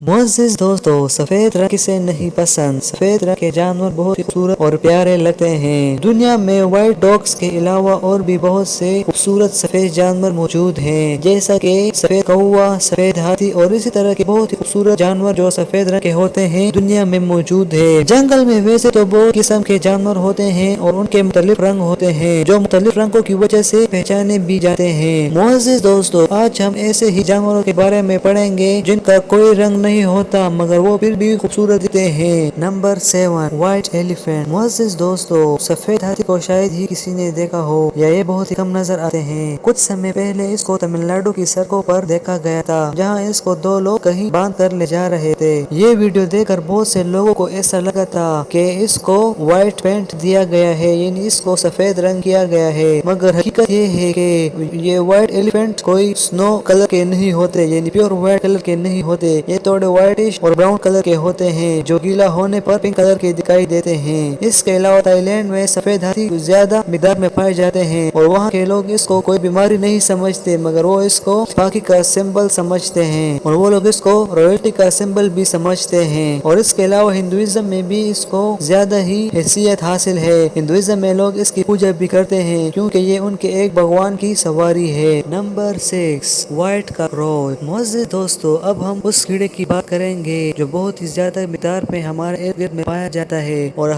मुअज़्ज़िज़ दोस्तों, सफेद रंग किसे नहीं पसंद। सफेद रंग के जानवर बहुत ही खूबसूरत और प्यारे लगते हैं। दुनिया में व्हाइट डॉग्स के अलावा और भी बहुत से खूबसूरत सफेद जानवर मौजूद हैं, जैसा कि सफेद कौवा, सफेद हाथी और इसी तरह के बहुत ही खूबसूरत जानवर जो सफेद रंग के होते हैं दुनिया में मौजूद है। जंगल में वैसे तो बहुत किस्म के जानवर होते हैं और उनके मुख्तलिफ रंग होते हैं जो मुख्तलिफ रंगों की वजह से पहचाने भी जाते हैं। मुअज़्ज़िज़ दोस्तों, आज हम ऐसे ही जानवरों के बारे में पढ़ेंगे जिनका कोई रंग नहीं होता मगर वो फिर भी खूबसूरत दिखते हैं। Number 7, white elephant. मुअज़्ज़िज़ दोस्तों, सफेद हाथी को शायद ही किसी ने देखा हो या ये बहुत ही कम नजर आते हैं। कुछ समय पहले इसको तमिलनाडु की सड़कों पर देखा गया था, जहाँ इसको दो लोग कहीं बांध कर ले जा रहे थे। ये वीडियो देखकर बहुत से लोगों को ऐसा लगा था कि इसको व्हाइट पेंट दिया गया है, यानी इसको सफेद रंग किया गया है, मगर हकीकत ये है कि ये व्हाइट एलिफेंट कोई स्नो कलर के नहीं होते, यानी प्योर व्हाइट कलर के नहीं होते। ये थोड़े व्हाइटिश और ब्राउन कलर के होते हैं जो गीला होने पर पिंक कलर के दिखाई देते हैं। इसके अलावा थाईलैंड में सफेद हाथी ज्यादा मिकदार में पाए जाते हैं और वहाँ के लोग इसको कोई बीमारी नहीं समझते, मगर वो इसको पाकी का सिंबल समझते हैं और वो लोग इसको रॉयल्टी का सिंबल भी समझते हैं। और इसके अलावा हिंदुइज्म में भी इसको ज्यादा ही हैसियत हासिल है। हिंदुइज्म में लोग इसकी पूजा भी करते हैं क्योंकि ये उनके एक भगवान की सवारी है। Number 6, white cockroach. मुअज़्ज़िज़ दोस्तों, अब हम उस कीड़े की बात करेंगे जो बहुत ही ज्यादा मिकदार में हमारे इर्द गिर्द में पाया जाता है और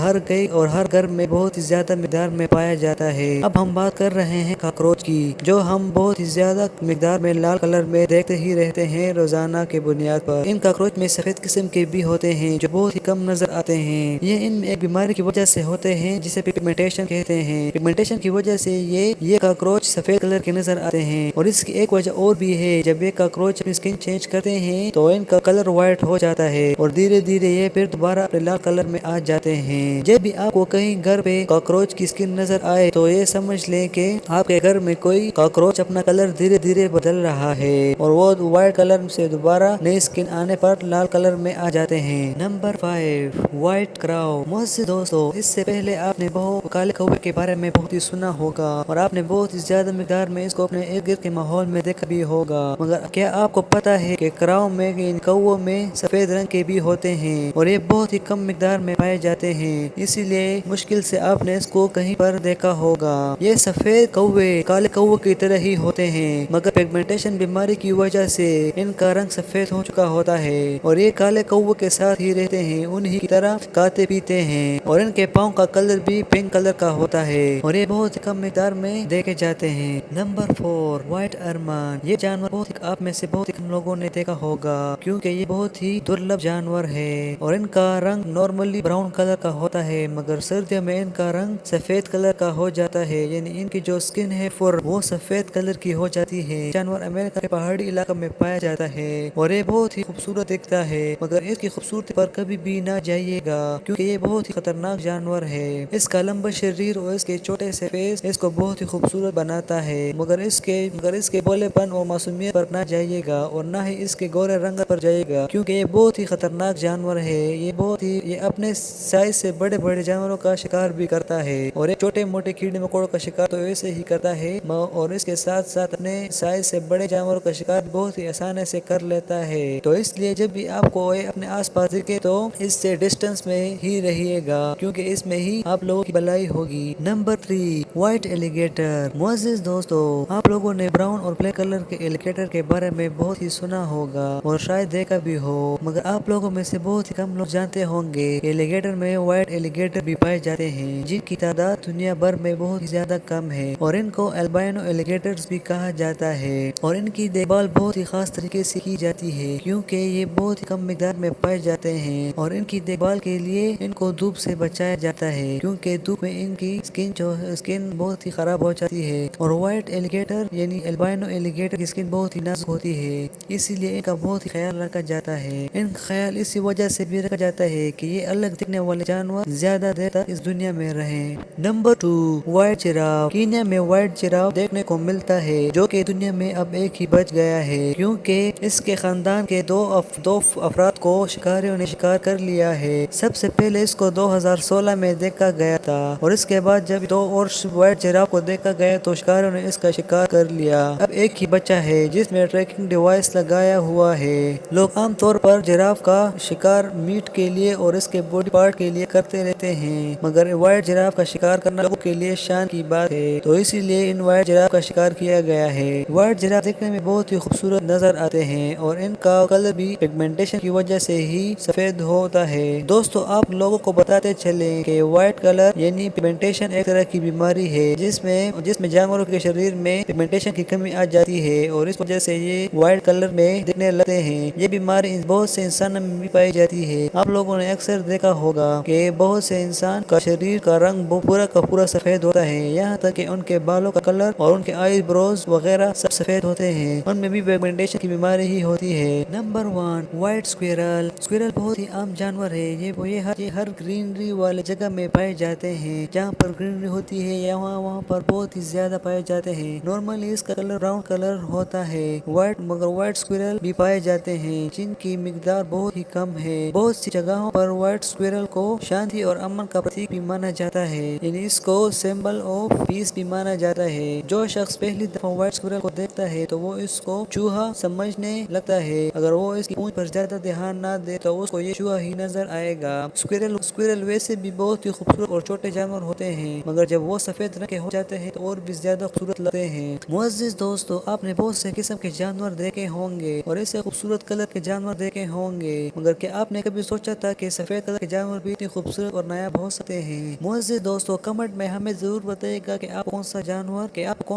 हर घर में बहुत ही ज्यादा मिकदार में पाया जाता है। अब हम बात कर रहे हैं कॉकरोच की, जो हम बहुत ही ज्यादा मिकदार में लाल कलर में देखते ही रहते हैं रोजाना के बुनियाद पर। इन कॉकरोच में सफेद किस्म के भी होते हैं जो बहुत ही कम नजर आते हैं। ये इनमें एक बीमारी की वजह से होते हैं जिसे पिगमेंटेशन कहते हैं। पिगमेंटेशन की वजह से ये कॉकरोच सफेद कलर के नजर आते हैं। और इसकी एक वजह और भी है, जब ये कॉकरोच अपनी स्किन चेंज करते हैं तो इनका कलर व्हाइट हो जाता है और धीरे धीरे ये फिर दोबारा अपने लाल कलर में आ जाते हैं। जब भी आपको कहीं घर पे कॉकरोच की स्किन नजर आए तो ये समझ लें कि आपके घर में कोई कॉकरोच अपना कलर धीरे धीरे बदल रहा है और वो व्हाइट कलर से दोबारा नई स्किन आने पर लाल कलर में आ जाते हैं। Number 5, white crow. मुझसे दोस्तों, इससे पहले आपने बहुत काले कौवे के बारे में बहुत ही सुना होगा और आपने बहुत ही ज्यादा मिकदार में इसको अपने इर्द गिर्द के माहौल में देखा भी होगा, मगर क्या आपको पता है कि क्राउ में इन कौवों में सफेद रंग के भी होते हैं और ये बहुत ही कम मिकदार में पाए जाते हैं, इसीलिए मुश्किल से आपने इसको कहीं पर देखा होगा। ये सफेद कौवे काले कौवे की तरह ही होते हैं, मगर पिगमेंटेशन बीमारी की वजह से इनका रंग सफेद हो चुका होता है और ये काले कौवे के साथ ही रहते हैं, उन्हीं की तरह खाते पीते हैं और इनके पाँव का कलर भी पिंक कलर का होता है और ये बहुत ही कम मिकदार में देखे जाते हैं। नंबर 4, व्हाइट अरमान। ये जानवर बहुत ही आप में से बहुत ही कम लोगों ने देखा होगा क्योंकि ये बहुत ही दुर्लभ जानवर है और इनका रंग नॉर्मली ब्राउन कलर का होता है, मगर सर्दियों में इनका रंग सफेद कलर का हो जाता है, यानी इनकी जो स्किन है फुर वो सफेद कलर की हो जाती है। जानवर अमेरिका के पहाड़ी इलाका में पाया जाता है और ये बहुत ही खूबसूरत दिखता है, मगर इसकी खूबसूरती पर कभी भी ना जाइएगा क्योंकि ये बहुत ही खतरनाक जानवर है। इसका लंबा शरीर और इसके छोटे से फेस इसको बहुत ही खूबसूरत बनाता है, मगर इसके भोलेपन और मासूमियत पर ना जाइएगा और ना ही इसके गोरे रंग पर जाइएगा क्योंकि ये बहुत ही खतरनाक जानवर है। ये अपने साइज से बड़े बड़े जानवरों का शिकार भी करता है और ये छोटे मोटे कीड़े मकोड़ों का शिकार तो ऐसे ही करता है और इसके साथ साथ अपने साइज से बड़े जानवरों का शिकार बहुत ही आसानी से कर लेता है। तो इसलिए जब भी आपको ये अपने आस पास दिखे तो इससे डिस्टेंस में ही रहिएगा क्योंकि इसमें ही आप लोगों की भलाई होगी। Number 3, white alligator. मुअज़्ज़िज़ दोस्तों, आप लोगों ने ब्राउन और ब्लैक कलर के एलिगेटर के बारे में बहुत ही सुना होगा और शायद देखा भी हो, मगर आप लोगों में से बहुत ही कम लोग जानते होंगे एलिगेटर में व्हाइट एलिगेटर भी पाए जाते हैं जिनकी तादाद दुनिया भर में बहुत ही ज्यादा कम है और इनको अल्बाइनो एलिगेटर्स भी कहा जाता है और इनकी देखभाल बहुत ही खास तरीके से की जाती है क्योंकि ये बहुत ही कम मिकदार में पाए जाते हैं और इनकी देखभाल के लिए इनको धूप से बचाया जाता है क्योंकि धूप में इनकी स्किन बहुत ही खराब हो जाती है और व्हाइट एलिगेटर यानी अल्बाइनो एलिगेटर की स्किन बहुत ही नाजुक होती है, इसीलिए इनका बहुत ही ख्याल रखा जाता है। इनका ख्याल इसी वजह से भी रखा जाता है कि ये अलग दिखने वाले जानवर ज्यादा देर तक इस दुनिया में रहे। Number 2, white giraffe. कीनिया में व्हाइट जिराफ देखने को मिलता है जो कि दुनिया में अब एक ही बच गया है क्योंकि इसके खानदान के दो अफराद को शिकारियों ने शिकार कर लिया है। सबसे पहले इसको 2016 में देखा गया था और इसके बाद जब 2 और व्हाइट जिराफ को देखा गया तो शिकारियों ने इसका शिकार कर लिया। अब एक ही बचा है जिसमें ट्रैकिंग डिवाइस लगाया हुआ है। लोग لوگ عام طور پر جراف کا شکار میٹ کے لیے اور اس کے باڈی پارٹ کے لیے کرتے رہتے ہیں، مگر وائٹ جراف کا شکار کرنا لوگوں کے لیے شان کی بات ہے، تو اسی لیے ان وائٹ جراف کا شکار کیا گیا ہے۔ وائٹ جراف دیکھنے میں بہت ہی خوبصورت نظر آتے ہیں اور ان کا کلر بھی پگمنٹیشن کی وجہ سے ہی سفید ہوتا ہے۔ دوستو آپ لوگوں کو بتاتے چلیں کہ وائٹ کلر یعنی پگمنٹیشن ایک طرح کی بیماری ہے جس میں جانوروں کے شریر میں پگمنٹیشن کی کمی آ جاتی ہے اور اس وجہ سے یہ وائٹ کلر میں دکھنے لگتے ہیں۔ یہ بیماری بہت سے انسانوں میں بھی پائی جاتی ہے۔ آپ لوگوں نے اکثر دیکھا ہوگا کہ بہت سے انسان کا شریر کا رنگ پورا کا پورا سفید ہوتا ہے، یہاں تک کہ ان کے بالوں کا کلر اور ان کے آئی بروز وغیرہ سب سفید ہوتے ہیں، ان میں بھی پگمنٹیشن کی بیماری ہی ہوتی ہے۔ Number 1 white اسکویرل۔ اسکویرل بہت ہی عام جانور ہے، یہ ہر گرینری والے جگہ میں پائے جاتے ہیں، جہاں پر گرینری ہوتی ہے یا وہاں پر بہت ہی زیادہ پائے جاتے ہیں۔ نارملی اس کا کلر براؤن کلر ہوتا ہے، مگر وائٹ اسکویرل بھی پائے جاتے ہیں جن کی مقدار بہت ہی کم ہے۔ بہت سی جگہوں پر وائٹ اسکویرل کو شانتی اور امن کا پرتیک بھی مانا جاتا ہے، یعنی اس کو سمبل آف پیس بھی مانا جاتا ہے۔ جو شخص پہلی دفعہ وائٹ اسکویرل کو دیکھتا ہے تو وہ اس کو چوہا سمجھنے لگتا ہے، اگر وہ اس کی پونچھ پر زیادہ دھیان نہ دے تو اس کو یہ چوہا ہی نظر آئے گا۔ اسکویرل ویسے بھی بہت ہی خوبصورت اور چھوٹے جانور ہوتے ہیں، مگر جب وہ سفید رنگ کے ہو جاتے ہیں تو اور بھی زیادہ خوبصورت لگتے ہیں۔ معزز دوستو، آپ نے بہت سے قسم کے جانور دیکھے ہوں گے اور ایسے خوبصورت کلر کے جانور دیکھے ہوں گے، مگر کیا آپ نے کبھی سوچا تھا کہ سفید کلر کے جانور بھی اتنے خوبصورت اور نایاب ہو سکتے ہیں؟ معزز دوستو، کمنٹ میں ہمیں ضرور بتائیے گا کہ آپ کون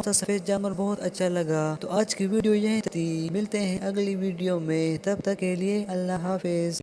سا سفید جانور بہت اچھا لگا۔ تو آج کی ویڈیو یہیں تھی، ملتے ہیں اگلی ویڈیو میں، تب تک کے لیے اللہ حافظ۔